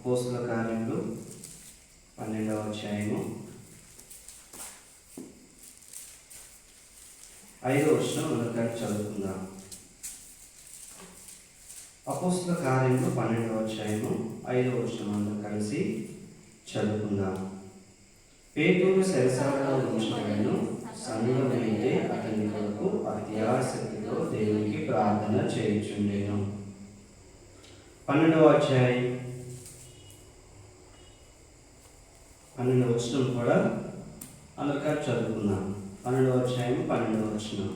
అపోస్తలుల కార్యములు 12వ అధ్యాయము 5వ వచనం మనం కలిసి చదువుకుందాం. అపోస్తలుల కార్యములు 12వ అధ్యాయము 5వ వచనం మనం కలిసి చదువుకుందాం. పేతురు చెరసాలలో ఉంచబడెను. సంఘమైతే అతని కొరకు అతి ఆసక్తితో దేవునికి ప్రార్థన చేయుచుండెను. 12వ అధ్యాయం 12వ వచనం కూడా అందరికీ చదువుకున్నాం. 12వ అధ్యాయం 12వ వచనం.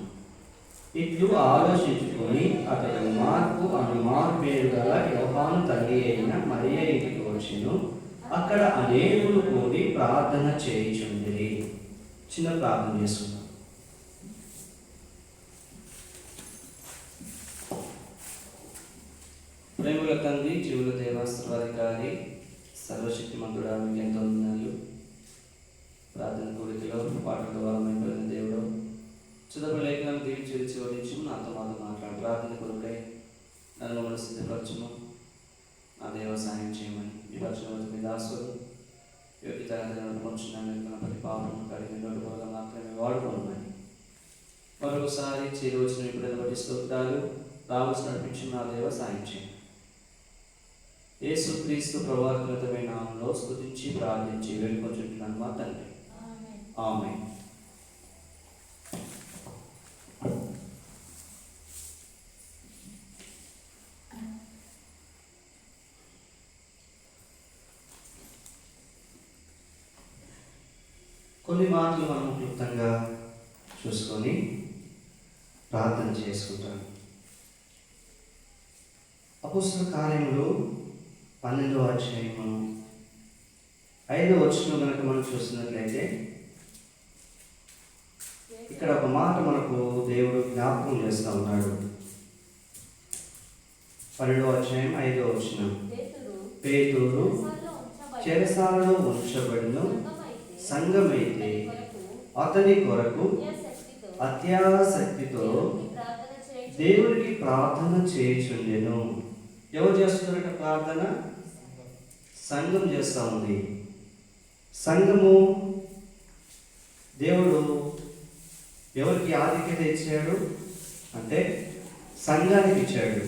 ఇట్లు ఆలోచించుకొని అతడు మార్కు అను పేరు గల యోహాను తల్లి అయిన మరియ ఇంటికి వచ్చెను. అక్కడ అనేకులు కూడి ప్రార్థన చేయుచుండిరి. చిన్న ప్రార్థన చేసుకున్నాం. ప్రేమల తండ్రి, జీవుల దేవ, సర్వాధికారి, సర్వశక్తిమంతుడా, మీకు ఎంతో వందనాలు. ప్రార్థన కోరికలో పాటల ద్వారా మేము దేవుడు చదువు లేఖనాలు దీవించి చివరించి నాతో మాట్లాడు. ప్రార్థన కొరకై నన్ను మమ్మల్ని సిద్ధపరచుము. నా దేవ సాయం చేయమని ఈ వచనం మీ దాసుడు యోగ్యత పొంచున్నాను. ప్రతి పాపం కలిగిన వల్ల మాత్రమే వాడుకోమని మరొకసారి చేరి వచ్చిన ఇప్పుడు బట్టి స్తోత్రాలు రావచ్చు నడిపించి నా దేవ సాయం చేయండి. యేసు క్రీస్తు ప్రభావితమైన నామంలో స్తుతించి ప్రార్థించి వేడుకొంచుంటున్నాను మా తండ్రి. ఆమేన్. కొన్ని మాటలు మనం క్లుప్తంగా చూసుకొని ప్రార్థన చేసుకుంటాం. అపోస్తలుల కార్యములు 12వ అధ్యాయము 5వ వచనం కనుక మనం చూసినట్లయితే ఇక్కడ ఒక మాట మనకు దేవుడు జ్ఞాపకం చేస్తూ ఉన్నాడు. 12వ అధ్యాయం 5వ వచనం. పేతురు చెరసాలలో ఉంచబడిన సంఘమైతే అతని కొరకు అత్యాసక్తితో దేవుడికి ప్రార్థన చేయుచుండెను. ఎవరు చేస్తున్నారట ప్రార్థన? సంఘం చేస్తూ ఉంది. సంఘము దేవుడు ఎవరికి ఆధిక్యత ఇచ్చాడు అంటే సంఘానికి ఇచ్చాడు.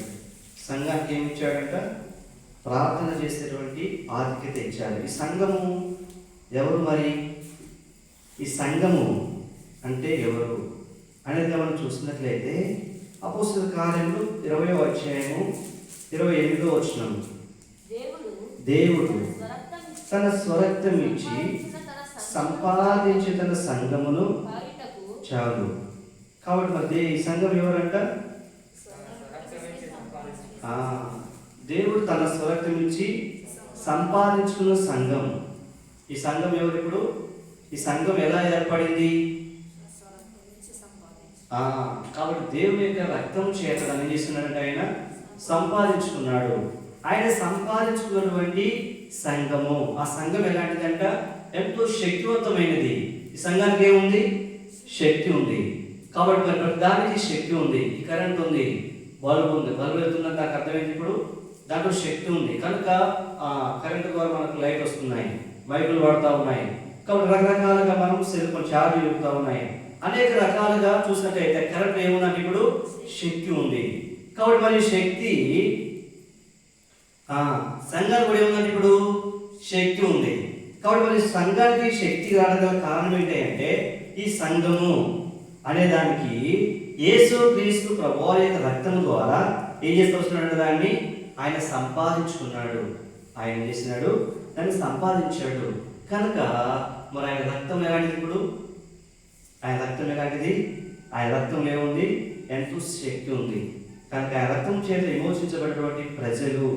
సంఘానికి ఏమి ఇచ్చాడంట? ప్రార్థన చేసేటువంటి ఆధిక్యత ఇచ్చాడు. ఈ సంఘము ఎవరు? మరి ఈ సంఘము అంటే ఎవరు అనేది మనం చూసినట్లయితే అపోస్తలుల కార్యములు 20వ అధ్యాయము 28వ వచనం. దేవుడు తన స్వరక్తం ఇచ్చి సంపాదించి తన సంఘమును చాలు. కాబట్టి మరి ఈ సంఘం ఎవరంట? దేవుడు తన స్వరక్తం ఇచ్చి సంపాదించుకున్న సంఘం. ఈ సంఘం ఎవరు? ఇప్పుడు ఈ సంఘం ఎలా ఏర్పడింది? కాబట్టి దేవుని యొక్క రక్తం చేత ఏం చేస్తున్నాడంటే ఆయన సంపాదించుకున్నాడు. ఆయన సంపాదించుకున్నటువంటి సంఘము. ఆ సంఘం ఎలాంటిదంట? ఎంతో శక్తివంతమైనది. ఈ సంఘానికి ఏముంది? శక్తి ఉంది. కాబట్టి మరి దానికి శక్తి ఉంది. ఈ కరెంట్ ఉంది, బల్బు ఉంది. బల్బు వెళ్తున్నది నాకు అర్థమైంది. ఇప్పుడు దాంట్లో శక్తి ఉంది కనుక కరెంట్ ద్వారా మనకు లైట్ వస్తున్నాయి, బైబిల్ వాడుతూ ఉన్నాయి. కాబట్టి రకరకాలుగా మనం సెల్ ఫోన్ ఛార్జ్ పెరుగుతూ ఉన్నాయి. అనేక రకాలుగా చూసినట్టయితే కరెంట్ ఏముందంటే ఇప్పుడు శక్తి ఉంది. కాబట్టి మరి శక్తి సంఘానికి కూడా ఏముందంటే ఇప్పుడు శక్తి ఉంది. కాబట్టి మరి సంఘానికి శక్తి రావడం కారణం ఏంటంటే ఈ సంఘము అనే దానికి యేసు క్రీస్తు ప్రభువు యొక్క రక్తం ద్వారా ఏం చేస్తూ వస్తున్నాడు? దాన్ని ఆయన సంపాదించుకున్నాడు. ఆయన ఏం చేసినాడు? దాన్ని సంపాదించాడు. కనుక మరి ఆయన రక్తం ఎలాంటిది? ఇప్పుడు ఆయన రక్తం ఎలాంటిది? ఆయన రక్తంలో ఏముంది? ఎంతో శక్తి ఉంది. కనుక ఆయన రక్తం చేత విమోచించబడినటువంటి ప్రజలు.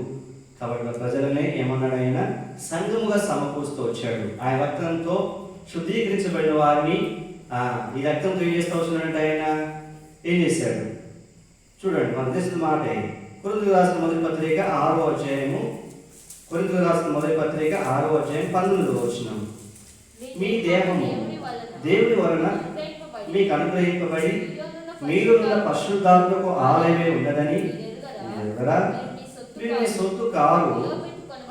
కాబట్టి ప్రజలనే ఏమన్నాడు? ఆయన సంఘముగా సమకూరుస్తూ వచ్చాడు. ఆయన రక్తంతో శుద్ధీకరించబడిన వారిని ఈ రక్తంతో ఏం చేస్తూ వస్తున్నాడంటే ఆయన ఏం చేశాడు? చూడండి, మన తెలిసిన మాట. కొరింథీయులకు రాసిన మొదటి పత్రిక 6వ అధ్యాయము 6వ అధ్యాయం 19వ వచనం. మీ దేహము దేవుని వలన మీకు అనుగ్రహింపబడి మీరున్న పరిశుద్ధాత్మకు ఆలయమే ఉన్నదని మీరు మీ సొత్తు కారు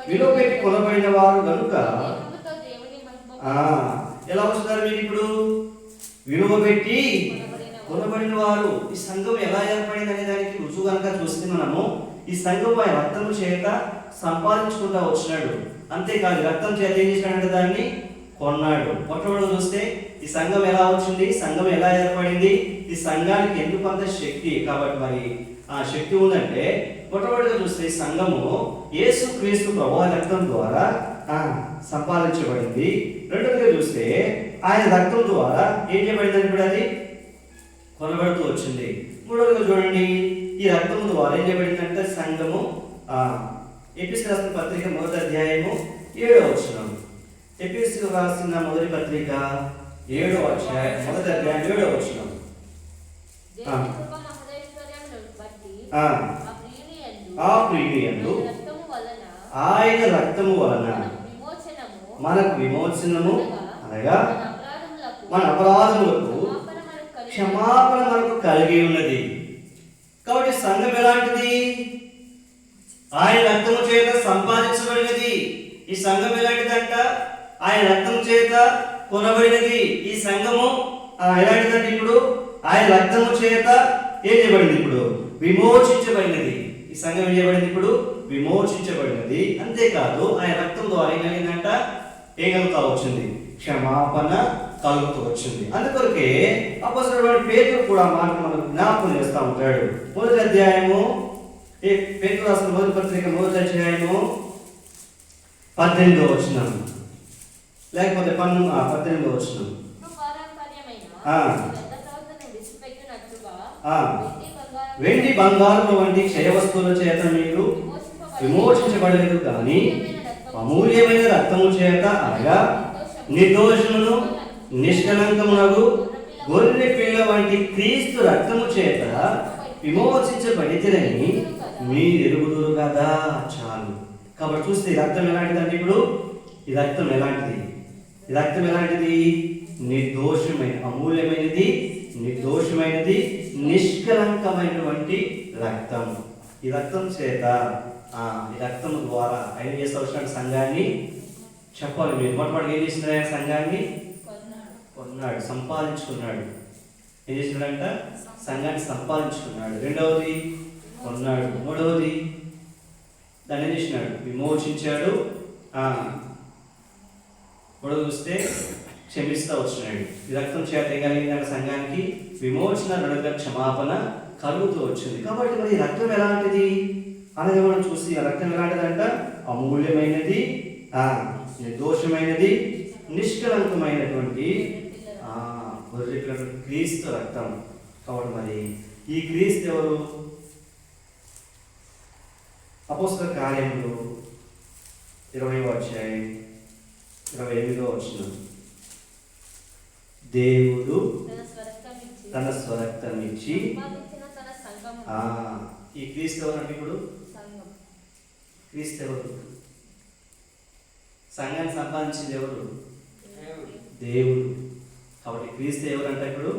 విలువ పెట్టి కొనబడిన వారు కనుక ఎలా వస్తున్నారు మీరు ఇప్పుడు? విలువ పెట్టి కొనబడిన వారు. ఈ సంఘం ఎలా ఏర్పడింది అనే దానికి రుజువు కనుక చూస్తే మనము ఈ సంఘం ఆయన రక్తం చేత సంపాదించుకుంటా వచ్చినాడు. అంతేకాదు రక్తం చేత ఏం చేసినాడంటే దాన్ని కొన్నాడు. మొట్టమొదటి చూస్తే ఈ సంఘం ఎలా వచ్చింది, సంఘం ఎలా ఏర్పడింది, ఈ సంఘానికి ఎందుకు అంత శక్తి, కాబట్టి మరి ఆ శక్తి ఉందంటే మొట్టమొదటిగా చూస్తే ఈ సంఘము యేసు క్రీస్తు ప్రభువు రక్తం ద్వారా సంపాదించబడింది. రెండవదిగా చూస్తే ఆయన రక్తం ద్వారా ఏం చేయబడిందని ఇప్పుడు అది కొనబడుతూ వచ్చింది. మూడవదిగా చూడండి, ఈ రక్తం ద్వారా ఏం చేయబడిందంటే సంఘము ఎపిసి రాసిన పత్రిక 1వ అధ్యాయము 7వ వచనం. ఎపిసి రాసిన మొదటి పత్రిక 7వ అధ్యాయం 1వ అధ్యాయం 7వ వచనం. ఆ ప్రీమియందు ఆయన రక్తము వలన మనకు విమోచనము అనగా మన అపరాధములకు క్షమాపణ మనకు కలిగి ఉన్నది. కాబట్టి సంఘం ఎలాంటిది? ఆయన రక్తము చేత సంపాదించబడినది. ఈ సంఘం ఎలాంటిదంట? ఆయన రక్తం చేత కొనబడినది. ఈ సంఘము ఎలాంటిదంటే ఇప్పుడు ఆయన రక్తము చేత ఏం చేయబడింది? ఇప్పుడు విమోచించబడినది. ఈ సంఘం ఏం చేయబడింది? ఇప్పుడు విమోచించబడినది. అంతేకాదు ఆయన రక్తం ద్వారా ఏం కలిగిందంట? ఏం కలుగుతా వచ్చింది? క్షమాపణ కలుగుతూ వచ్చింది. అందుకొరకే అపోస్తలుడైన పేతురు కూడా మాట మనకు జ్ఞాపకం చేస్తూ ఉంటాడు. 1వ అధ్యాయము పేతురు రాసిన మొదటి పత్రిక 1వ అధ్యాయము 18వ వచనం లేకపోతే 18వ వచనం. వెండి బంగారు వంటి క్షయ వస్తువుల చేత మీరు విమోచించబడలేదు, కానీ అమూల్యమైన రక్తము చేత అనగా నిర్దోషమును నిష్కలంకమునగు గొర్రె పిల్ల వంటి క్రీస్తు రక్తము చేత విమోచించబడితేనని మీరు ఎరుగుదురు కదా. చాలు. కాబట్టి చూస్తే ఈ రక్తం ఎలాంటిదంటే ఇప్పుడు ఈ రక్తం ఎలాంటిది? ఈ రక్తం ఎలాంటిది? నిర్దోషమైన, అమూల్యమైనది, నిర్దోషమైనది, నిష్కలంకమైనటువంటి రక్తం. ఈ రక్తం చేత ఈ రక్తం ద్వారా ఆయన చేస్తూ వచ్చిన సంఘాన్ని చెప్పాలి. మీరు మొట్టమొదటి ఏం చేసినాడు? ఆయన సంఘాన్ని కొన్నాడు, సంపాదించుకున్నాడు. ఏం చేసినాడంట? సంఘాన్ని సంపాదించుకున్నాడు. రెండవది కొన్నాడు. మూడవది దాన్ని ఏం చేసినాడు? విమోచించాడు. మూడవది చూస్తే క్షమిస్తూ వచ్చినాడు. ఈ రక్తం చేత ఏం కలిగిందంటే సంఘానికి విమోచన, రెండవదిగా క్షమాపణ కలుగుతూ వచ్చింది. కాబట్టి మరి ఈ రక్తం ఎలాంటిది అనేది మనం చూసి ఆ రక్తం ఎలాంటిదంట? అమూల్యమైనది, నిర్దోషమైనది, నిష్కలంకమైనటువంటి క్రీస్తు రక్తం. కాబట్టి మరి ఈ క్రీస్తు ఎవరు? అపోస్తల కార్యములు 20వ అధ్యాయం 28వ వచనం. దేవుడు తన స్వరక్తం ఇచ్చి ఈ క్రీస్తు ఎవరు అంటే ఇప్పుడు క్రీస్తు ఎవరు? సంఘాన్ని సంపాదించింది ఎవరు? దేవుడు. కాబట్టి క్రీస్తు ఎవరంటే ఇప్పుడు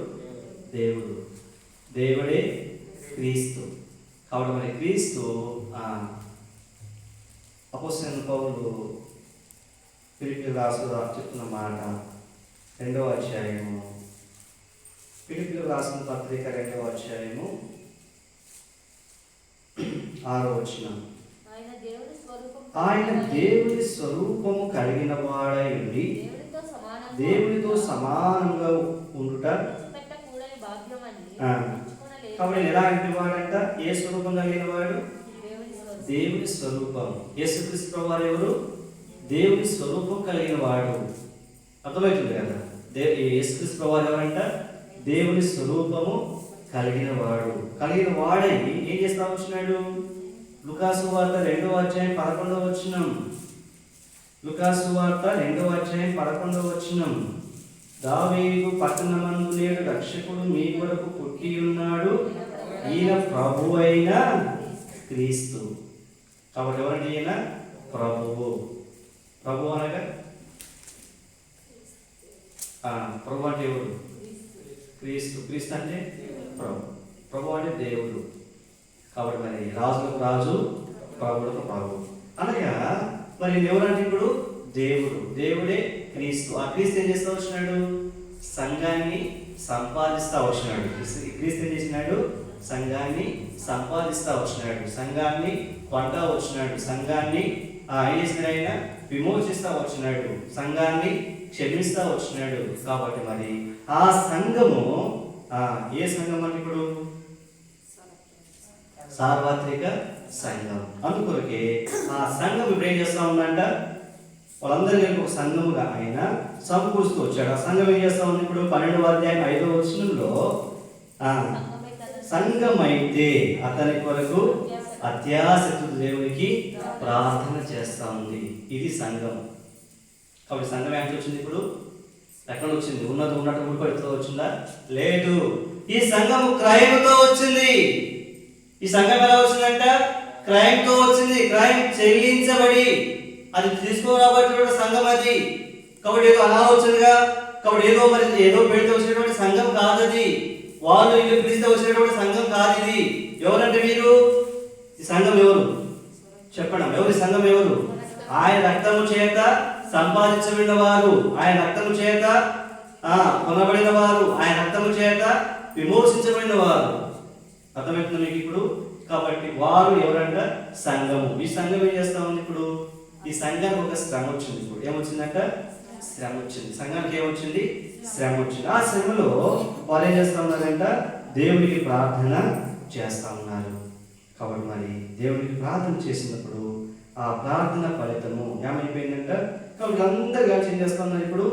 దేవుడు. దేవుడే క్రీస్తు. కాబట్టి మరి క్రీస్తు అపోస్తలుడైన పౌలు ఫిలిప్పీయులకు రాసిన చెప్తున్న మాట 2వ అధ్యాయము, ఫిలిప్పీయులకు రాసిన పత్రిక 2వ అధ్యాయము 6వ వచనం. ఆయన దేవుని స్వరూపము కలిగిన వాడై ఉండి దేవునితో సమానంగా ఉండుట. కాబట్టి ఎలాంటి వాడంట? ఏ స్వరూపం కలిగిన వాడు? దేవుని స్వరూపం. యేసుక్రీస్తు ప్రభువారు ఎవరు? దేవుని స్వరూపం కలిగిన వాడు. అర్థమవుతుంది కదా? యేసుక్రీస్తు ప్రభువారు ఎవరంట? దేవుని స్వరూపము కలిగిన వాడు. కలిగిన వాడై ఏం చేస్తా వచ్చినాడు? లూకాసు వార్త 2వ అధ్యాయం 11వ వచనం. లూకాసు వార్త 2వ అధ్యాయం 11వ వచనం. దావీదు పట్టణమందు నేడు రక్షకుడు మీ కొరకు పుట్టి ఉన్నాడు, ఈయన ప్రభువైన క్రీస్తు. కాబట్టి ఎవరంటే ఈయన? ప్రభువు. ప్రభు అనగా ప్రభు అంటే ఎవరు? క్రీస్తు. క్రీస్తు అంటే ప్రభు. ప్రభు అంటే దేవుడు. కాబట్టి మరి రాజులకు రాజు, ప్రభువులకు ప్రభు. అనగా మరి ఎవరంటే ఇప్పుడు దేవుడు, దేవుడే క్రీస్తు. ఆ క్రీస్తు ఏం చేస్తూ వచ్చినాడు? సంఘాన్ని సంపాదిస్తూ వచ్చినాడు. క్రీస్తు ఏం చేసినాడు? సంఘాన్ని సంపాదిస్తూ వచ్చినాడు, సంఘాన్ని కొంటా వచ్చినాడు, సంఘాన్ని ఏం చేసినాడు? ఆయన విమోచిస్తూ వచ్చినాడు, సంఘాన్ని క్షమిస్తూ వచ్చినాడు. కాబట్టి మరి ఆ సంఘము ఏ సంఘం అంటే ఇప్పుడు సార్వత్రిక సంఘం. అందుకొరకే ఆ సంఘం ఇప్పుడు ఏం చేస్తా ఉందంట? వాళ్ళందరూ కలిపి ఒక సంఘముగా ఆయన సమకూరుస్తూ వచ్చాడు. ఆ సంఘం ఏం చేస్తా ఉంది? ఇప్పుడు 12వ అధ్యాయం 5వ వచనంలో సంఘమైతే అతని కొరకు అత్యాసక్తి దేవునికి ప్రార్థన చేస్తా ఉంది. ఇది సంఘం. కాబట్టి సంఘం ఎంత వచ్చింది? ఇప్పుడు ఎక్కడ వచ్చింది? ఉన్నట్టు ఊడిపడుతూ వచ్చిందా? లేదు. ఈ సంఘము క్రైమ్తో వచ్చింది. ఈ సంఘం ఎలా వచ్చిందంట? క్రైమ్తో వచ్చింది. క్రైమ్ చెల్లించబడి అది తీసుకోరాబట్టి సంఘం అది. కాబట్టి ఏదో అలా వచ్చిందిగా. కాబట్టి ఏదో పెడితే వచ్చినటువంటి సంఘం కాదది. వాళ్ళు ఇల్లు పిలిస్తే వచ్చినటువంటి సంఘం కాదు ఇది. ఎవరంటే మీరు? ఈ సంఘం ఎవరు చెప్పండి. ఎవరు ఈ సంఘం? ఎవరు? ఆయన రక్తము చేత సంపాదించబడిన వారు, ఆయన రక్తము చేత కొనబడిన వారు, ఆయన రక్తము చేత విమోచించబడిన వారు. అర్థమవుతుంది మీకు ఇప్పుడు? కాబట్టి వారు ఎవరంట? సంఘము. ఈ సంఘం ఏం చేస్తా ఉంది ఇప్పుడు? ఈ సంఘానికి ఒక శ్రమ వచ్చింది. ఇప్పుడు ఏమొచ్చిందంట? శ్రమ వచ్చింది. సంఘానికి ఏమొచ్చింది? శ్రమ వచ్చింది. ఆ శ్రమలో వాళ్ళు ఏం చేస్తా ఉన్నారంట? దేవునికి ప్రార్థన చేస్తా ఉన్నారు. కాబట్టి మరి దేవునికి ప్రార్థన చేసినప్పుడు ఆ ప్రార్థన ఫలితము ఏమైపోయిందంట? కాబట్టి అందరూ కలిసి ఏం చేస్తా ఉన్నారు? ఇప్పుడు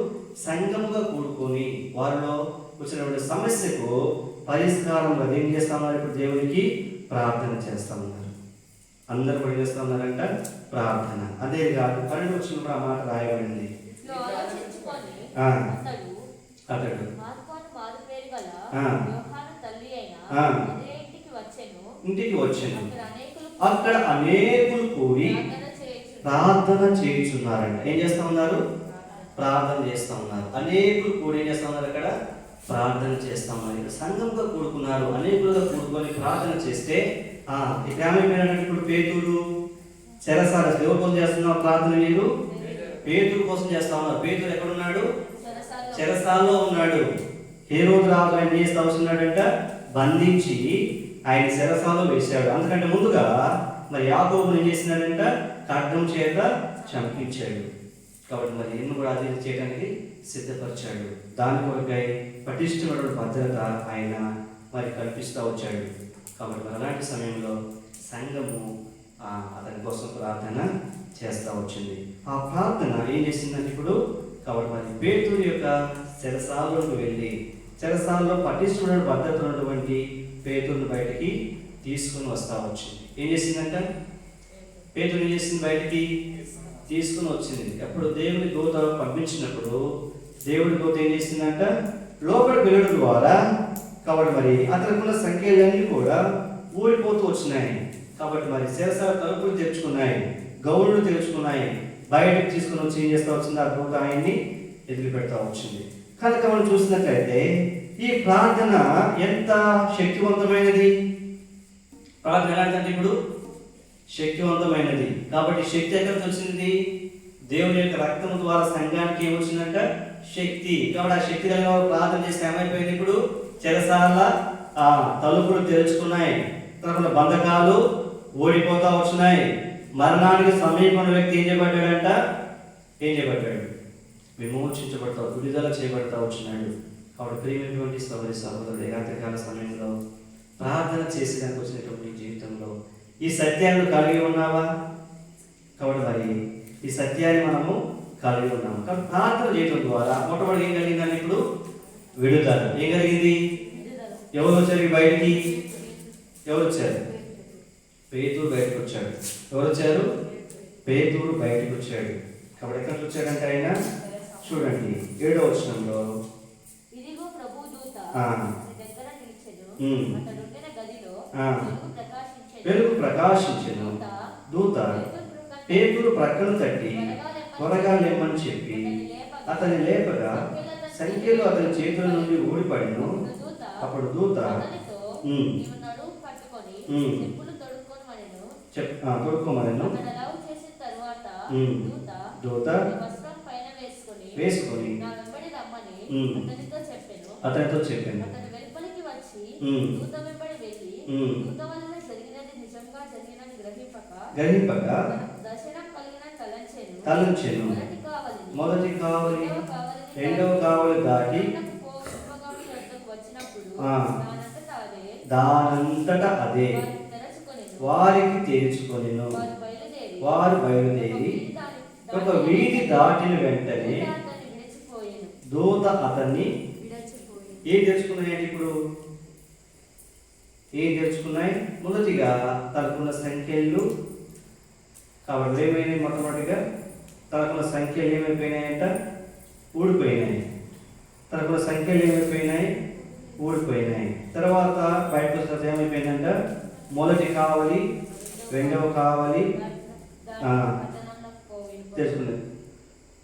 సంఘముగా కూడుకొని వారిలో వచ్చినటువంటి సమస్యకు పరిష్కారం ఏం చేస్తా ఉన్నారు? ఇప్పుడు దేవునికి ప్రార్థన చేస్తా ఉన్నారు. అందరూ కూడా చేస్తా ఉన్నారంట ప్రార్థన. అదే కాదు 12 వచ్చినప్పుడు ఆ మాట రాయబడింది. అతడు ఇంటికి వచ్చాను, అక్కడ అనేకులు కూడి ప్రార్థన చేయుచున్నారంట. ఏం చేస్తా ఉన్నారు? ప్రార్థన చేస్తా ఉన్నారు. అనేకులు కూడి ఏం చేస్తా ఉన్నారు? అక్కడ ప్రార్థన చేస్తా ఉన్నారు. ఇక్కడ సంఘంగా కూడుకున్నారు. అనేకులుగా కూడుకొని ప్రార్థన చేస్తే ఇక్కడ ఏమైపోయినట్టు? ఇప్పుడు పేతురు చెరసాల ఎవరి కోసం చేస్తున్నారు ప్రార్థన? మీరు పేతురు కోసం చేస్తా ఉన్నారు. పేతురు ఎక్కడున్నాడు? చెరసాలలో ఉన్నాడు. హేరోదు రాజు ఆయన చేస్తా వస్తున్నాడంట, బంధించి ఆయన చెరసాలలో వేశాడు. అందుకంటే ముందుగా మరి యాకోబుని ఏం చేసినాడంట? ఖడ్గం చేత చంపించాడు. కాబట్టి మరి ఎన్ను కూడా అది చేయడానికి సిద్ధపరిచాడు. దాని కొరకై పటిష్టమైన భద్రత ఆయన మరి కల్పిస్తూ వచ్చాడు. కాబట్టి మరి అలాంటి సమయంలో సంఘము అతని కోసం ప్రార్థన చేస్తూ వచ్చింది. ఆ ప్రార్థన ఏం చేసిందంటే ఇప్పుడు కాబట్టి మరి పేతురు యొక్క చెరసాలలోకి వెళ్ళి చెరసాలలో పటిష్టమైన భద్రత ఉన్నటువంటి పేతురుని బయటికి తీసుకుని వస్తూ వచ్చింది. ఏం చేసిందంట? పేతురు ఏం చేసింది? బయటికి తీసుకుని వచ్చింది. ఎప్పుడు దేవుని దూత పంపించినప్పుడు దేవుడి దూత ఏం చేసిందంట? లోపలికి వెళ్ళడం ద్వారా కాబట్టి మరి అతనుకున్న సంఖ్యలన్నీ కూడా ఊడిపోతూ వచ్చినాయి. కాబట్టి మరి శిరసాల తలుపులు తెరుచుకున్నాయి, గౌళ్ళు తెరుచుకున్నాయి. బయటకు తీసుకుని వచ్చి ఏం చేస్తూ వచ్చింది? ఆ దూత ఆయన్ని ఎదిలిపెడతా వచ్చింది. కనుక మనం చూసినట్లయితే ఈ ప్రార్థన ఎంత శక్తివంతమైనది. ప్రార్థన ఎలాంటిదంటే ఇప్పుడు శక్తివంతమైనది. కాబట్టి శక్తి ఎక్కడికి వచ్చింది? దేవుని యొక్క రక్తం ద్వారా సంఘానికి ఏమొచ్చిందంట? శక్తి. కాబట్టి ఆ శక్తి కలిగిన వారు ప్రార్థన చేస్తే ఏమైపోయింది? ఇప్పుడు చెరసాల తలుపులు తెరుచుకున్నాయి, తర్వాత బంధకాలు ఓడిపోతా వచ్చినాయి. మరణానికి సమీపమైన వ్యక్తి ఏం చేయబడ్డాడంట? ఏం చేయబడ్డాడు? విమోచించబడతా, విడుదల చేయబడతా వచ్చినాడు. కాబట్టి ప్రియమైనటువంటి సోదరి సహోదరుడు, రాత్రికాల సమయంలో ప్రార్థన చేసేదానికి వచ్చినటువంటి జీవితంలో ఈ సత్యాన్ని కలిగి ఉన్నావా? కాబట్టి మరి ఈ సత్యాన్ని మనము కలిగి ఉన్నాము. కాబట్టి ప్రార్థన చేయడం ద్వారా మొట్టమొదటి ఏం కలిగిందని ఇప్పుడు విడుదల. ఏం కలిగింది? ఎవరు వచ్చారు బయటికి? ఎవరు వచ్చారు? పేతురు బయటకు వచ్చాడు. ఎవరు వచ్చారు? పేతురు బయటకు వచ్చాడు. కాబట్టి ఎక్కడికి వచ్చాడంటే ఆయన చూడండి 7వ వచనంలో వెలుగు ప్రకాశించెను. దూత పేతురు ప్రక్కన తట్టి త్వరగా లేమని చెప్పి అతని లేపగా సంఖ్యలో అతని చేతుల నుండి ఊడిపడిను. అప్పుడు దూత తొడుక్కోమనెను. దూత వస్త్రం పైన వేసుకొని నా వెంబడి రమ్మని అతనితో చెప్పాను. అతను వెలుపలికి వచ్చి దూత వెంబడి వెళ్ళి దూత వలన జరిగినది నిజంగా జరిగినది గ్రహింపక దర్శనం కలిగిన తలంచెను. మొదటి కావలి రెండవ కావలి దాటి దానంతట అదే వారికి తెరుచుకొనెను. వారు బయలుదేరి ఒక వీధి దాటిన వెంటనే దూత అతన్ని ఏం తెరుచుకున్నాయండి? ఇప్పుడు ఏం తెరుచుకున్నాయి? మొదటిగా తనకున్న సంఖ్యలు, కాబట్టి ఏమైనాయి? మొట్టమొదటిగా తనకున్న సంఖ్యలు ఏమైపోయినాయంట? ఊడిపోయినాయి. తనకున్న సంఖ్యలు ఏమైపోయినాయి? ఊడిపోయినాయి. తర్వాత బయటకు వస్తే ఏమైపోయిందంట? మొదటి కావలి రెండవ కావలి తెలుసుకున్నది.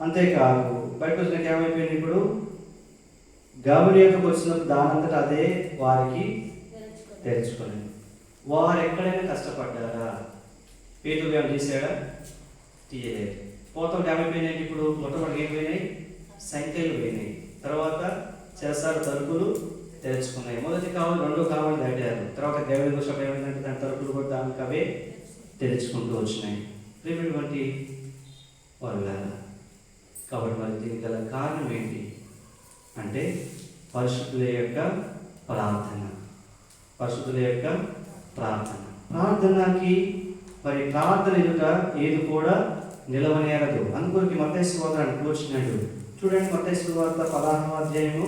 అంతేకాదు బయటకు వచ్చినాక ఏమైపోయింది? ఇప్పుడు గమనియకు వచ్చినప్పుడు దానంతటా అదే వారికి తెరుచుకున్నది. వారు ఎక్కడైనా కష్టపడ్డారా? పేతురు ఏమైనా చేశాడా? తీయలేదు. పోతాం ఏమైపోయినాయి? ఇప్పుడు మొట్టమొదటి ఏమైపోయినాయి? సంఖ్యలు పోయినాయి. తర్వాత చేస్తారు తలుపులు తెరుచుకున్నాయి. మొదటి కావాలి రెండో కావాలి దాటారు. తర్వాత దేవుని కోసం ఏమైందంటే దాని తలుపులు కూడా దానికి అవే తెరుచుకుంటూ వచ్చినాయి. ప్రేమటువంటి వారు లేదా? కాబట్టి మరి దీనికి గల కారణం ఏంటి అంటే పరిశుద్ధుల యొక్క ప్రార్థన. పరిశుద్ధుల యొక్క ప్రార్థన. ప్రార్థనకి మరి ప్రార్థన ఎదుట ఏది కూడా నిలవనేరదు. అందుకొరికి మత్తయి సువార్త కూర్చున్నాడు. చూడండి, మత్తయి సువార్త 16వ అధ్యాయము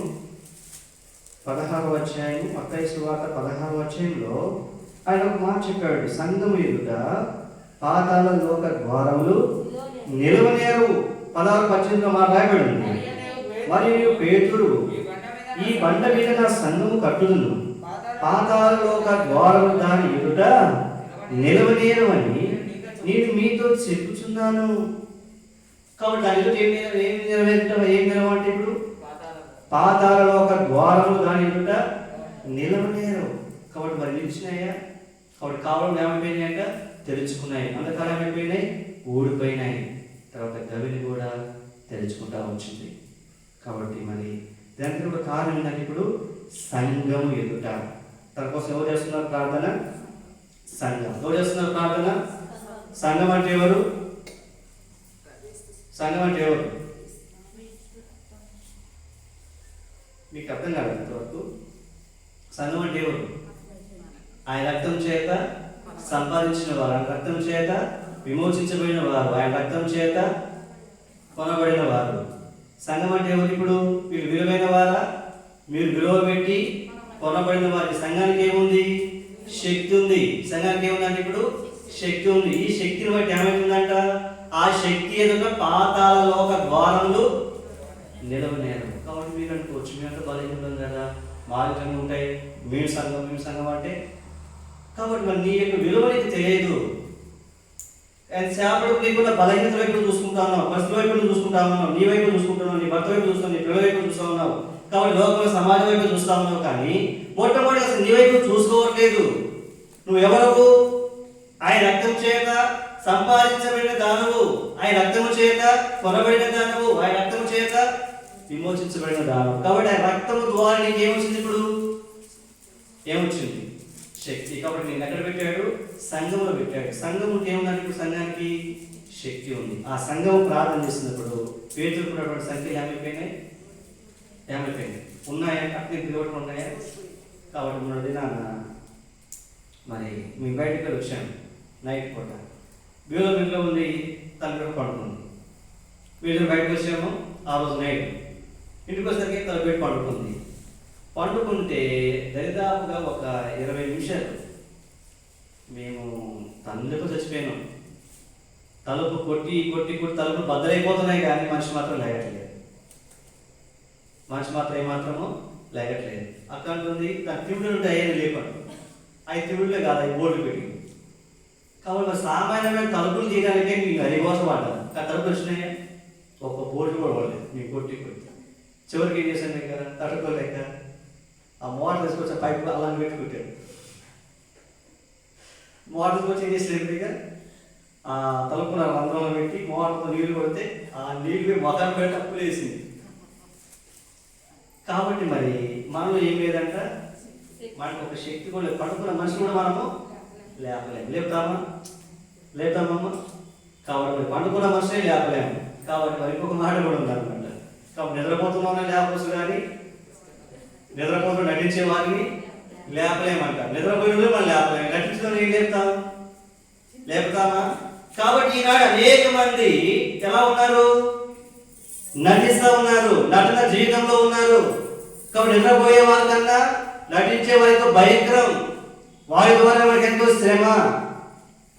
మత్తయి సువార్త 16వ అధ్యాయంలో ఆయన ఒక మాట చెప్పాడు. సంఘము ఎదుట పాతాళ లోక ద్వారములు నిలవనేరు. 16:18 మాట రాయబడింది. మరియు పేతురు ఈ బండ మీద నా సంఘము కట్టుదును, పాతాళ లోక ద్వారము దాని ఎదుట నిలవనేరు అని నేను మీతో చెప్పుచున్నాను. కాబట్టి దాని ఎదుట ఏం నిలవంటే ఇప్పుడు పాతాళ లోక ద్వారము దాని ఎదుట నిలవనేరు. కాబట్టి మరి నిలిచినాయా? కాబట్టి కావడం ఏమైపోయినాయంట? తెరుచుకున్నాయి. అంతకాలం ఏమైపోయినాయి? ఊడిపోయినాయి. తర్వాత గవిని కూడా తెరుచుకుంటా వచ్చింది. కాబట్టి మరి దానికి కూడా కారణం ఏంటంటే ఇప్పుడు సంఘము ఎదుట. తన కోసం ఎవరు చేస్తున్నారు ప్రార్థన? సంఘం. ఎవరు చేస్తున్నారు ప్రార్థన? సంఘం అంటే ఎవరు? సంఘం అంటే ఎవరు? మీకు అర్థం కాదు ఇంతవరకు. సంఘం అంటే ఎవరు? ఆయన రక్తం చేత సంపాదించిన వారు, ఆయన రక్తం చేత విమోచించబడిన వారు, ఆయన రక్తం చేత కొనబడిన వారు. సంఘం అంటే ఎవరు? ఇప్పుడు మీరు విలువైన వారా? మీరు విలువ పెట్టి కొనబడిన వారి. సంఘానికి ఏముంది? శక్తి ఉంది. సంఘానికి ఏముందంటే ఇప్పుడు శక్తి ఉంది. ఈ శక్తిని బట్టి ఏమవుతుందంట? ఆ శక్తి ఎదుట పాతాళ లోక ద్వారములు నిలవనేరు. కాబట్టి మీరు అనుకోవచ్చు, మీరంతా బలహీనం కదా, మార్గంగా ఉంటాయి, మేము సంఘం అంటే. కాబట్టి మరి నీ యొక్క విలువ నీకు తెలియదు. సేపడు నీకున్న బలహీనత వైపు చూసుకుంటా ఉన్నావు, పరిస్థితి వైపు చూసుకుంటా ఉన్నావు, నీ వైపు చూసుకుంటున్నావు, నీ భర్త వైపు చూస్తున్నావు, నీ పిల్లల వైపు చూస్తూ ఉన్నావు. కాబట్టి లోకంలో సమాజం వైపు చూస్తూ ఉన్నావు. కానీ మొట్టమొదటి అసలు నీ వైపు చూసుకోవట్లేదు. నువ్వు ఎవరు? ఆయన రక్తం చేత సంపాదించబడిన దానవు, ఆయన రక్తము చేత కొనబడిన దానవు, ఆయన రక్తము చేత విమోచించబడిన దానవు. కాబట్టి ఆయన రక్తము ద్వారా నీకు ఏమొచ్చింది? ఇప్పుడు ఏమొచ్చింది? శక్తి. కాబట్టి నేను ఎక్కడ పెట్టాడు? సంఘంలో పెట్టాడు. సంఘం ఏముందంటే ఇప్పుడు సంఘానికి శక్తి ఉంది. ఆ సంఘం ప్రార్థన చేసినప్పుడు పేతుకున్నటువంటి సంఖ్యలు ఏమైపోయినాయి? ఉన్నాయా? అట్లే పిలవటం ఉన్నాయా? కాబట్టి మొన్న దినాన మరి మేము బయటకు వచ్చాము. నైట్ పూట వీళ్ళు ఇంట్లో ఉంది, తల్లి పడుకుంది. వీళ్ళు బయటకు వచ్చాము. ఆ రోజు నైట్ ఇంటికి వచ్చేసరికి తల పెట్టి పండుకుంటే దరిదాపుగా ఒక 20 నిమిషాలు మేము తల్లితో చచ్చిపోయాను. తలుపు కొట్టి తలుపులు బద్దలైపోతున్నాయి, కానీ మనిషి మాత్రం లేగట్లేదు. ఏమాత్రమో లేగట్లేదు. అక్కడ ఉంది దాని తిరుగుడు ఉంటే అయ్యేది లేపండి. అవి తిరుగుడులే కాదు, అవి బోర్డు పెట్టి. కాబట్టి సామాన్యమైన తలుపులు తీయడానికే మీకు అది కోసం పడ్డాను. ఆ తలుపులు వచ్చినాయా? ఒక్క బోర్డు కూడా పడలేదు. మీకు కొట్టి చివరికి ఏం చేశాను లేక తట్టుకోలేక ఆ మోటార్ తీసుకొచ్చి పైపు అలా పెట్టుకుంటాడు. మోటార్ తీసుకొచ్చి ఏం చేసాడు? ఇక ఆ తలుపున రంధ్రంలో పెట్టి మోటార్తో నీళ్లు కొడితే ఆ నీళ్ళు మొఖం పెట్టి అప్పులు వేసింది. కాబట్టి మరి మనలో ఏం లేదంట, మనకు ఒక శక్తి కూడా లేదు. పడుకున్న మనిషి కూడా మనము లేపలేము. లేపుతామమ్మా. కాబట్టి మరి పండుకున్న మనిషినే లేపలేము. కాబట్టి మరి ఇంకొక మాట కూడా ఉందన్నమాట. కాబట్టి నిద్రపోతున్నామని లేపవచ్చు, కానీ నిద్రపోతూ నటించే వారిని లేపలేమంట. నిద్రపోయిన మనం లేపలేము, నటించడం ఏం లేపుతామా? కాబట్టి ఈనాడు అనేక మంది ఎలా ఉన్నారు? నటిస్తూ ఉన్నారు, నటన జీవితంలో ఉన్నారు. కాబట్టి నిద్రపోయే వారి కన్నా నటించే వారితో భయంకరం, వారి ద్వారా మనకి ఎంతో శ్రమ.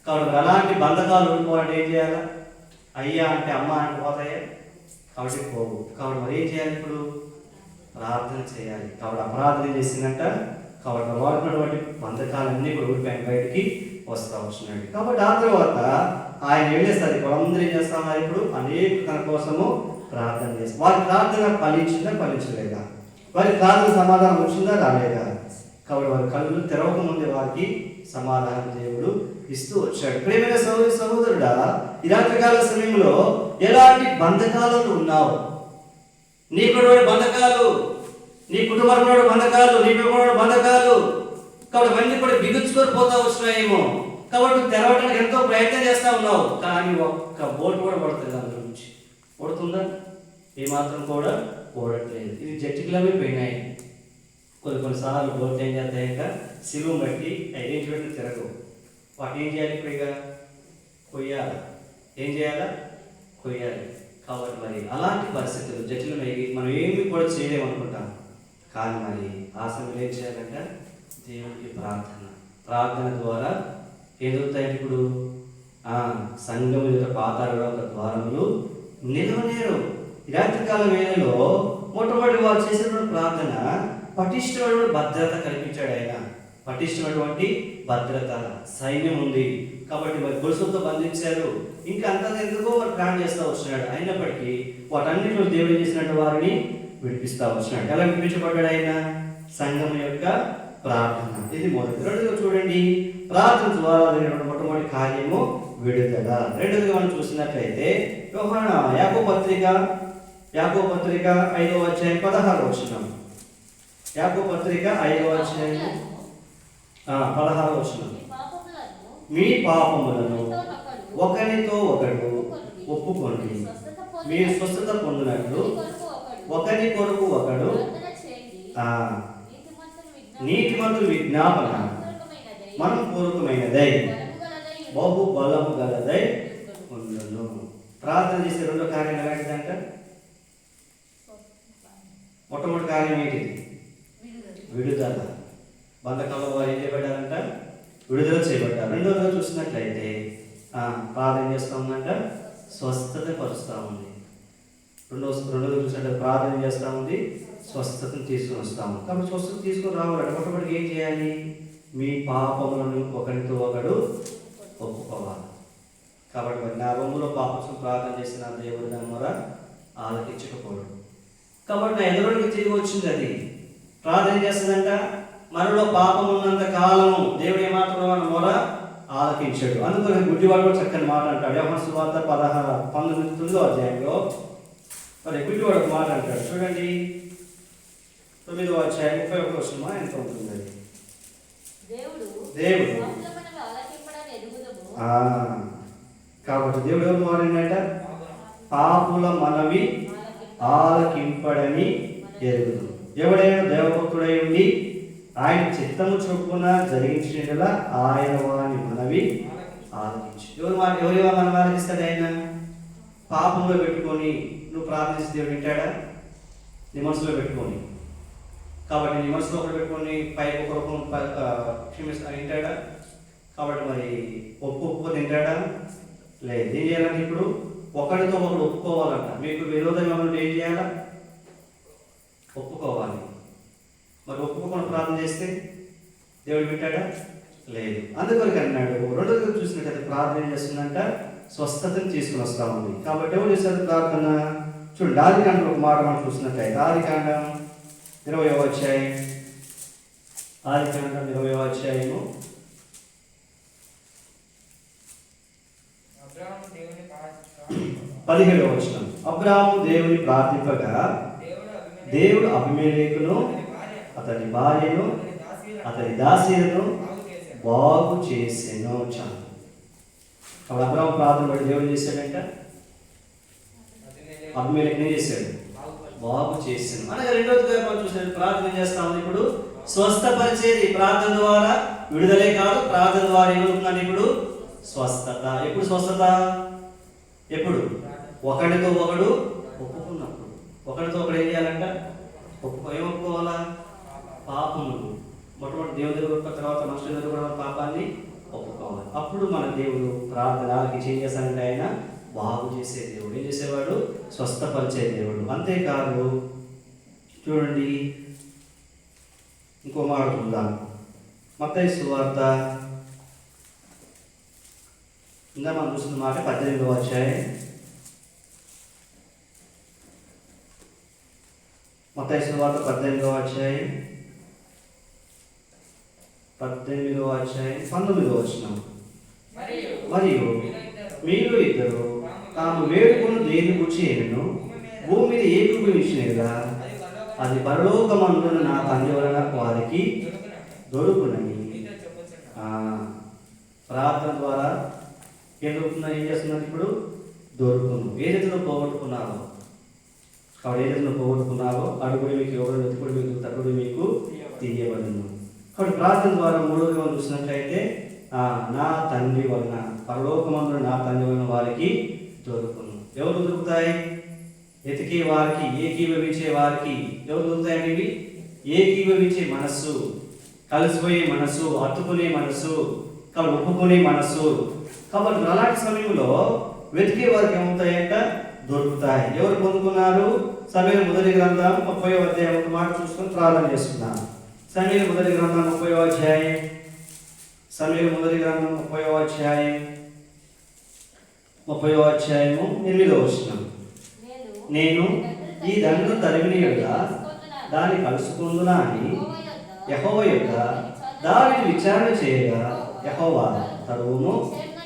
కాబట్టి అలాంటి బంధకాలు ఉండిపోవాలంటే ఏం చేయాలా? అయ్యా అంటే అమ్మ అంటే పోతాయా? కాబట్టి పోవు. కాబట్టి మరి ఏం చేయాలి? ఇప్పుడు ప్రార్థన చేయాలి. కాబట్టి అపరాధన చేసిందంట. కాబట్టి వాడుకున్నటువంటి బంధకాలన్నీ కూడా ఊడిపోయిన బయటికి వస్తూ వస్తున్నాడు. కాబట్టి ఆ తర్వాత ఆయన వెళ్ళేస్తారు. ఇప్పుడు అందరూ ఏం చేస్తున్నారు? ఇప్పుడు అనేక తన కోసము ప్రార్థన చేస్తారు. వారి ప్రార్థన ఫలించిందా ఫలించలేదా? వారి ప్రార్థన సమాధానం వచ్చిందా రాలేదా? కాబట్టి వారి కళ్ళు తెరవక ముందే వారికి సమాధానం దేవుడు ఇస్తూ వచ్చాడు. ప్రేమైన సహోదరి సహోదరుడా, ఈ రాత్రికాల సమయంలో ఎలాంటి బంధకాలలో ఉన్నావు? నీకుడు బంధకాలు, నీ కుటుంబంలో బంధకాలు, నీ కుటుంబంలో బంధకాలు. కాబట్టి అవన్నీ కూడా బిగుచుకొని పోతా వస్తున్నాయేమో. కాబట్టి తెరవడానికి ఎంతో ప్రయత్నం చేస్తా ఉన్నావు, కానీ ఒక్క బోటు కూడా పడుతుంది అందులో నుంచి. పడుతుందా? ఏమాత్రం కూడా పోవట్లేదు. ఇది జట్టికిలమే పోయినాయి. కొన్నిసార్లు బోట్ ఏం చేస్తాయి? ఇంకా సిలువు బట్టి ఏం పెట్టి తిరగవు. వాటి ఏం చేయాలి? ఇప్పుడు ఇక కొయ్యాలి. ఏం చేయాలా? కొయ్యాలి. కాబట్టి మరి అలాంటి పరిస్థితులు జటిలమై మనం ఏమి కూడా చేయలేమనుకుంటాం. కానీ మరి ఆ సమయంలో ఏం చేయాలంటే దేవునికి ప్రార్థన ద్వారా ఏం దొరుకుతాయి? ఇప్పుడు సంఘం యొక్క పాతాళ ద్వారములు నిలవనేరు. రాత్రికాల వేళలో మొట్టమొదటి వారు చేసినటువంటి ప్రార్థన పటిష్టమైన భద్రత కల్పించాడు ఆయన. పటిష్టమైనటువంటి భద్రత, సైన్యం ఉంది. కాబట్టి మరి గొలుసులతో బంధించారు. ఇంకా అంతా ఎందుకో మరి ప్రాణం చేస్తూ వచ్చినాడు. అయినప్పటికీ వాటన్నిటిలో దేవుడు చేసినట్టు వారిని విడిపిస్తూ వచ్చినాడు. ఎలా విడిపించబడ్డాడు ఆయన? సంఘం యొక్క ప్రార్థన. ఇది మొదటి. రెండోగా చూడండి, ప్రార్థన ద్వారా జరిగినటువంటి మొట్టమొదటి కార్యము విడుదల. రెండోదిగా మనం చూసినట్లయితే యాకోబు పత్రిక 5వ అధ్యాయం 16వ వచనం. యాకోబు పత్రిక 5వ అధ్యాయం 16వ వచనం. మీ పాపములను ఒకరితో ఒకడు ఒప్పుకోండి, మీరు స్వస్థత పొందినట్లు ఒకరి కొరకు ఒకడు నీతిమంతుల విజ్ఞాపన మనపూర్వకమైనదై బహు బలము గలదై ఉండును. ప్రార్థన చేసే రెండో కార్యం ఎలాంటిదంట? మొట్టమొదటి కార్యం ఏంటిది? విడుదల. బంధకాల వారు ఏం చేయబడ్డారంట? విడుదల చేయబడ్డారు. రెండోదిగా చూసినట్లయితే ప్రార్థన చేస్తూ ఉందంట, స్వస్థత పరుస్తూ ఉంది. రెండోది చూసినట్లయితే ప్రార్థన చేస్తూ ఉంది, స్వస్థతను తీసుకుని వస్తాము. కాబట్టి స్వస్థత తీసుకుని రావాలంటే మొట్టమొదటి ఏం చేయాలి? మీ పాపములను ఒకరితో ఒకడు ఒప్పుకోవాలి. కాబట్టి మరి నా రొమ్ములో పాపం ప్రార్థన చేసిన దేవుడు దాని మొర ఆలకించకపోవడం. కాబట్టి నా ఎదురుడికి తిరిగి వచ్చింది. అది ప్రార్థన చేస్తుందంట, మనలో పాపం ఉన్నంత కాలము దేవుడు ఏమాత్రం మన మొర ఆలకించాడు. అందుకని గుడ్డివాడు కూడా చక్కని మాట అంటాడు. యోహాను సువార్త 19వ అధ్యాయంలో మరి గుడ్డివాడు ఒక మాట అంటాడు. చూడండి, 9వ అధ్యాయం 31వ వచనం ఎంత ఉంటుంది? దేవుడు కాబట్టి దేవుడు ఎవరు మారిందట? పాపుల మనవి ఆలకింపడని ఎరుగుదు. ఎవడైనా దేవభక్తుడై ఉండి ఆయన చిత్తము చొప్పున జరిగించినలా ఆయన వాని మనవి ఆలకించు. ఎవరి మనం ఆలకిస్తాడు? ఆయన పాపంలో పెట్టుకొని నువ్వు ప్రార్థిస్తే దేవుడు వింటాడా? నీ మనసులో పెట్టుకొని. కాబట్టి నీ మనసులో ఒకటి పెట్టుకొని పైకి ఒక రూపం క్షమిస్తాను వింటాడా? కాబట్టి మరి ఒప్పుకో తింటాడా? లేదు. ఏం చేయాలంటే ఇప్పుడు ఒకరితో ఒకరు ఒప్పుకోవాలంట. మీకు విరోధంగా ఉంటే ఏం చేయాలా? ఒప్పుకోవాలి. మరి ఒప్పుకోకుండా ప్రార్థన చేస్తే దేవుడు వింటాడా? లేదు. అందుకొరకు అన్నాడు. రెండోదిగా చూసినట్లయితే ప్రార్థన చేస్తుందంట, స్వస్థతను తీసుకుని వస్తా ఉంది. కాబట్టి ఎవరు చేశారు ప్రార్థన? చూడండి, ఆదికాండం ఒక మాట మనం చూసినట్లయితే ఆదికాండం 20వ అధ్యాయం. ఆదికాండం 20వ అధ్యాయము 17వ వచనం. అబ్రాహాము దేవుని ప్రార్థింపగా దేవుడు అబీమెలెకును అతని భార్యను అతని దాసీలను బాగు చేసెను. చాలు. అప్పుడు అబ్రాహాము ప్రార్థన బట్టి దేవుడు చేశాడంట, అబీమెలెకును ఏం చేశాడు? బాగు చేసాను. అనగా రెండోదిగా మనం చూసినట్టు ప్రార్థన చేస్తా ఉంది. ఇప్పుడు స్వస్థపరిచేది ప్రార్థన ద్వారా విడుదలే కాదు, ప్రార్థన ద్వారా ఏమవుతుందని ఇప్పుడు స్వస్థత. ఎప్పుడు స్వస్థత? ఎప్పుడు? ఒకడితో ఒకడు ఒప్పుకున్నప్పుడు. ఒకడితో ఒకడు ఏం చేయాలంట? ఏమొప్పుకోవాలా? పాపములు మొట్టమొదటి దేవుని దగ్గర ఒప్పుకున్న తర్వాత మనుషుల దగ్గర కూడా పాపాన్ని ఒప్పుకోవాలి. అప్పుడు మన దేవుడు ప్రార్థనకి ఏం చేస్తానంటే ఆయన బాగు చేసే దేవుడు. ఏం చేసేవాడు? స్వస్థపరిచే దేవుడు. అంతేకాదు, చూడండి ఇంకో మాట చూద్దాం. మత్తయి సువార్త ఇంకా మనం చూస్తున్న మాట 18వ అధ్యాయం. మత్తయి సువార్త 18వ అధ్యాయం 19వ వచనం. మరియు మీరు ఇద్దరు తాము వేడుకొని దేని గురించి ఏమను భూమి మీద ఏకీభవించినగా అది పరలోకమందున నా తండ్రి వలన వారికి దొరుకునని. ప్రార్థన ద్వారా ఏం దొరుకుతున్నా? ఏం చేస్తున్నారు? ఇప్పుడు దొరుకును. ఏ రీతిలో పోగొట్టుకున్నారో, కాబట్టి ఏ రీతిలో పోగొట్టుకున్నారో అడుగుడు మీకు ఎవరు, వెతుకుడు మీకు తగ్గుడు మీకు తీయబడును. కాబట్టి ప్రార్థన ద్వారా మూడోదిగా చూసినట్లయితే నా తండ్రి వలన, పరలోకమందున నా తండ్రి వలన వారికి దొరుకును. ఎవరు దొరుకుతాయి? ఎతికే వారికి, ఏకీభవించే వారికి ఎవరు దొరుకుతాయండి? ఇవి ఏకీభవించే మనస్సు, కలిసిపోయే మనస్సు, అత్తుకునే మనస్సు, కాబట్టి ఒప్పుకునే మనస్సు. కాబట్టి అలాంటి సమయంలో వెతికే వారికి ఏమవుతాయంట? దొరుకుతాయి. ఎవరు పొందుకున్నారు? సమూయేలు మొదటి గ్రంథం 30వ అధ్యాయం ఒక మాట చూసుకొని ప్రార్థన చేస్తున్నాం. సమూయేలు మొదటి గ్రంథం 30వ అధ్యాయం. సమూయేలు మొదటి గ్రంథం 30వ అధ్యాయం 8వ వచనం. నేను ఈ దండు తరిమినగా దాన్ని కలుసుకుందునా అని యెహోవా యొద్ద దావీదు విచారణ చేయగా యెహోవా తరువును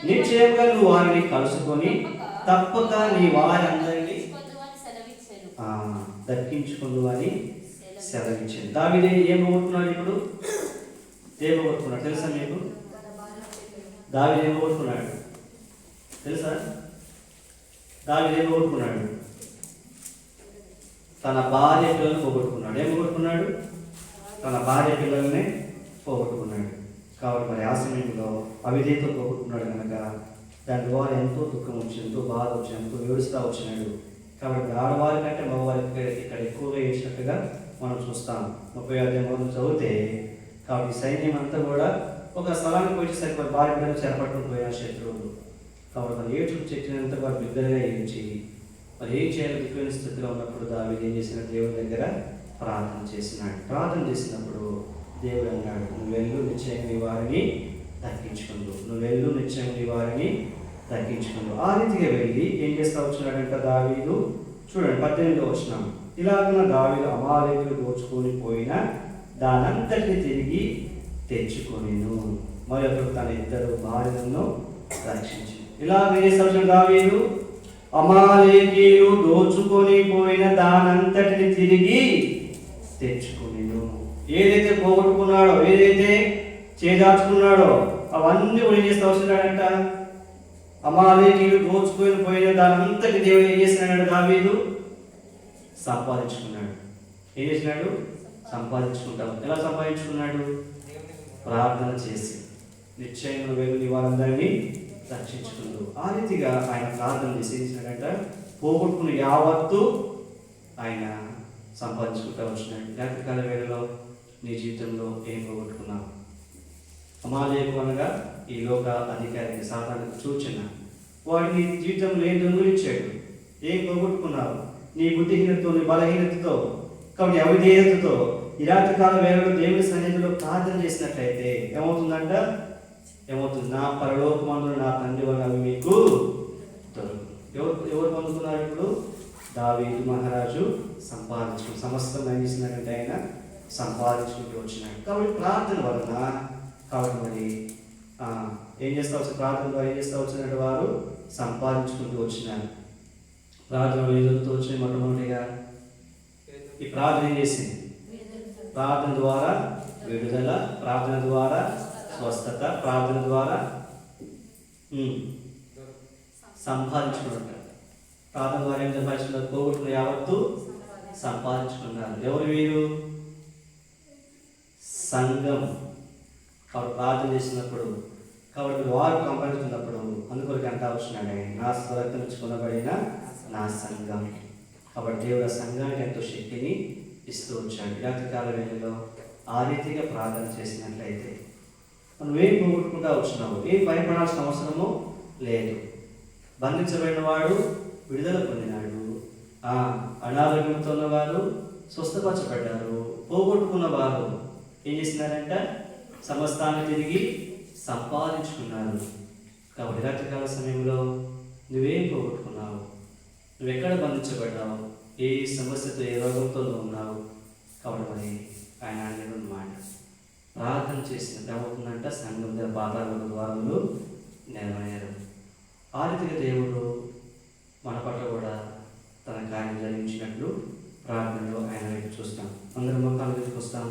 నిశ్చయంగా నువ్వు వారిని కలుసుకొని తప్పక నీ వారందరినీ దక్కించుకుందు అని సెలవిచ్చాడు. దావీదు ఏం పోగొట్టుకున్నాడు? ఇప్పుడు ఏం పోగొట్టుకున్నాడు తెలుసా మీకు? దావీదు ఏం పోగొట్టుకున్నాడు తెలుసా? దావీదు ఏం పోగొట్టుకున్నాడు? తన భార్య పిల్లలను పోగొట్టుకున్నాడు. ఏం పోగొట్టుకున్నాడు? తన భార్య పిల్లల్ని పోగొట్టుకున్నాడు. కాబట్టి మరి ఆ సమయంలో అవిధేయత పోగొట్టుకున్నాడు కనుక దాని ద్వారా ఎంతో దుఃఖం వచ్చింది, ఎంతో బాధ వచ్చింది, ఎంతో ఏడుస్తూ వచ్చినాడు. కాబట్టి ఆడవారి కంటే మగవారికి ఇక్కడ ఎక్కువగా ఏడ్చినట్టుగా మనం చూస్తాం. 30వ అధ్యాయం చదివితే కాబట్టి సైన్యం అంతా కూడా ఒక స్థలానికి వచ్చేసరికి వారి భార్య పిల్లలు చెరపట్టుకుని పోయారు శత్రువులు. కాబట్టి మరి ఏడ్చుకు చెట్టినంత వారు బిడ్డలుగా ఏడ్చి మరి ఏం చేయాలి దిక్కులేని స్థితిలో ఉన్నప్పుడు దావీదు ఏం చేసిన? దేవుని దగ్గర ప్రార్థన చేసినాడు. ప్రార్థన చేసినప్పుడు దేవుడు అన్నాడు, నువ్వు వెళ్ళు నిశ్చయం నీ వారిని తగ్గించుకుందు, నువ్వు వెళ్ళు నిశ్చయం నీ వారిని తగ్గించుకుందు. ఆ రీతిగా వెళ్ళి ఏం చేస్తా వచ్చినాడంట దావీదు? చూడండి 18వ వచనం. ఇలాగ దావీదు అమాలేకులు దోచుకొని పోయిన దానంతటిని తిరిగి తెచ్చుకొనెను, మరి అతడు తన ఇద్దరు భార్యలను రక్షించి. ఇలాగ ఏం చేస్తా దావీదు? అమాలేకీయులు దోచుకొని పోయిన దానంతటిని తిరిగి తెచ్చుకొనెను. ఏదైతే పోగొట్టుకున్నాడో, ఏదైతే చేదార్చుకున్నాడో అవన్నీ కూడా ఏం చేస్తూ వస్తున్నాడంట? అమాలేకీయులు దోచుకొని పోయిన దానంతటి దేవుడు ఏం చేసినాడు? దావీదు సంపాదించుకున్నాడు. ఏం చేసినాడు? సంపాదించుకుంటాం. ఎలా సంపాదించుకున్నాడు? ప్రార్థన చేసి నిశ్చయంగా వెళ్ళి వారందరినీ రక్షించుకుంటూ ఆ రీతిగా ఆయన ప్రార్థన చేసేసినాడంట. పోగొట్టుకుని యావత్తు ఆయన సంపాదించుకుంటూ వచ్చినాడు. రాత్రికాల వేళలో నీ జీవితంలో ఏం పోగొట్టుకున్నావు? అమాలేకు అనగా ఈ లోక అధికారికి సాతానుకు సూచన. వాడు నీ జీవితంలో ఏం దొంగిలించాడు? ఏం పోగొట్టుకున్నావు? నీ బుద్ధిహీనతతో, నీ బలహీనతతో, కాబట్టి అవిధేయతతో ఈ రాత్రికాల వేళలో దేవుని సన్నిధిలో ప్రార్థన చేసినట్లయితే ఏమవుతుందంట? ఏమవుతుంది? నా పరలోకమందున నా తండ్రి వలన అవి మీకు దొరుకు. ఎవరు పొందుతున్నారు? ఇప్పుడు దావీదు మహారాజు సంపాదించుకుని సమస్తం ఏం చేసినట్టు ఆయన సంపాదించుకుంటూ వచ్చినాడు. కాబట్టి ప్రార్థన వలన కాబట్టి మరి ఏం చేస్తా వచ్చి ప్రార్థన ద్వారా ఏం చేస్తా వచ్చినట్టు వారు సంపాదించుకుంటూ వచ్చినారు. ప్రార్థన ఏదైతే వచ్చినాయి మొట్టమొదటిగా ఈ ప్రార్థన ఏం చేసింది? ప్రార్థన ద్వారా విడుదల, ప్రార్థన ద్వారా స్వస్థత, ప్రార్థన ద్వారా సంపాదించుకున్నారు. ప్రార్థన ద్వారా ఏం సంపాదించుకున్నారు? పోగొట్టుకున్న యావత్తు సంపాదించుకున్నారు. ఎవరు వీరు? సంఘం. కాబట్టి ప్రార్థన చేసినప్పుడు, కాబట్టి వారు సంపాదించుకున్నప్పుడు అందుకొరకు అంటా వచ్చినాడు, నా స్వరక్తం నుంచి కొనబడిన నా సంఘం. కాబట్టి దేవుడు ఆ సంఘానికి ఎంతో శక్తిని ఇస్తూ వచ్చాడు. రాత్రికాల వేళలో ఆ రీతిగా ప్రార్థన చేసినట్లయితే నువ్వేం పోగొట్టుకుంటా వచ్చినావు, ఏం భయపడాల్సిన అవసరము లేదు. బంధించబడిన వాడు విడుదల పొందినాడు, అనారోగ్యంతో ఉన్నవారు స్వస్థపరచబడ్డారు, పోగొట్టుకున్న వారు ఏం చేసినారంట? సమస్తాన్ని తిరిగి సంపాదించుకున్నారు. కాబట్టి రాత్రికాల సమయంలో నువ్వేం పోగొట్టుకున్నావు? నువ్వెక్కడ బంధించబడ్డావు? ఏ సమస్యతో, ఏ రోగంతో ఉన్నావు? కాబట్టి మరి ఆయన అన్నమాట ప్రార్థన చేసినట్టు ఏమవుతుందంట? సంఘం పాతాళ ద్వారములు నెరవేరు. ఆ రీతిగా దేవుడు మన పట్ల కూడా తన కార్యం జరిగించినట్లు ప్రార్థనలో ఆయన వైపు చూస్తాం. అందరం మొత్తాన్ని తీసుకొస్తాం.